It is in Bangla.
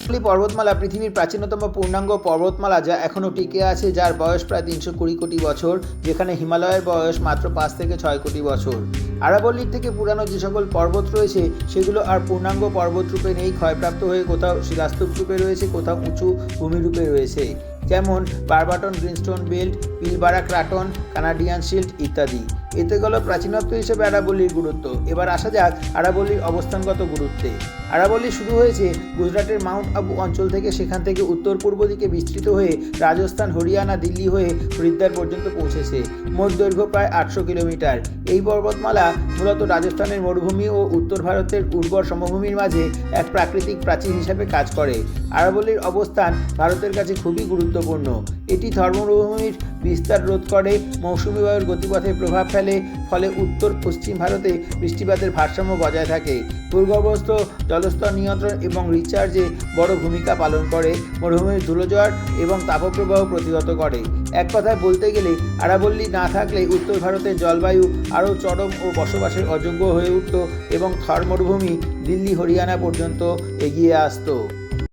পর্বতমালা পৃথিবীর প্রাচীনতম পূর্ণাঙ্গ পর্বতমালা, যা এখনও টিকে আছে, যার বয়স প্রায় 320 কোটি বছর, যেখানে হিমালয়ের বয়স মাত্র 5 থেকে 6 কোটি বছর। আরাবল্লীর থেকে পুরানো যে সকল পর্বত রয়েছে সেগুলো আর পূর্ণাঙ্গ পর্বত রূপে নেই, ক্ষয়প্রাপ্ত হয়ে কোথাও শিলাস্তূপ রূপে রয়েছে, কোথাও উঁচু ভূমিরূপে রয়েছে, যেমন Barberton greenstone belt, Pilbara craton, Canadian shield ইত্যাদি। এতে গেল প্রাচীনত্ব হিসেবে আরাবল্লীর গুরুত্ব। এবার আসা যাক আরাবল্লীর অবস্থানগত গুরুত্বে। আরাবল্লী শুরু হয়েছে গুজরাটের মাউন্ট আবু অঞ্চল থেকে, সেখান থেকে উত্তর পূর্ব দিকে বিস্তৃত হয়ে রাজস্থান, হরিয়ানা, দিল্লি হয়ে হরিদ্বার পর্যন্ত পৌঁছেছে। মোট দৈর্ঘ্য প্রায় 800 কিলোমিটার। এই পর্বতমালা মূলত রাজস্থানের মরুভূমি ও উত্তর ভারতের উর্বর সমভূমির মাঝে এক প্রাকৃতিক প্রাচীর হিসাবে কাজ করে। আরাবল্লীর অবস্থান ভারতের কাছে খুবই গুরুত্বপূর্ণ। এটি মরুভূমির বিস্তার রোধ করে, মৌসুমী বায়ুর গতিপথে প্রভাব ফেলে, ফলে উত্তর পশ্চিম ভারতে বৃষ্টিপাতের ভারসাম্য বজায় থাকে, ভূগর্ভস্থ জলস্তর নিয়ন্ত্রণ এবং রিচার্জে বড় ভূমিকা পালন করে, মরুভূমির ধুলোঝড় এবং তাপপ্রবাহ প্রতিহত করে। এক কথায় বলতে গেলে আরাবল্লী না থাকলে উত্তর ভারতের জলবায়ু আরও চরম ও বসবাসের অযোগ্য হয়ে উঠত এবং থর মরুভূমি দিল্লি, হরিয়ানা পর্যন্ত এগিয়ে আসতো।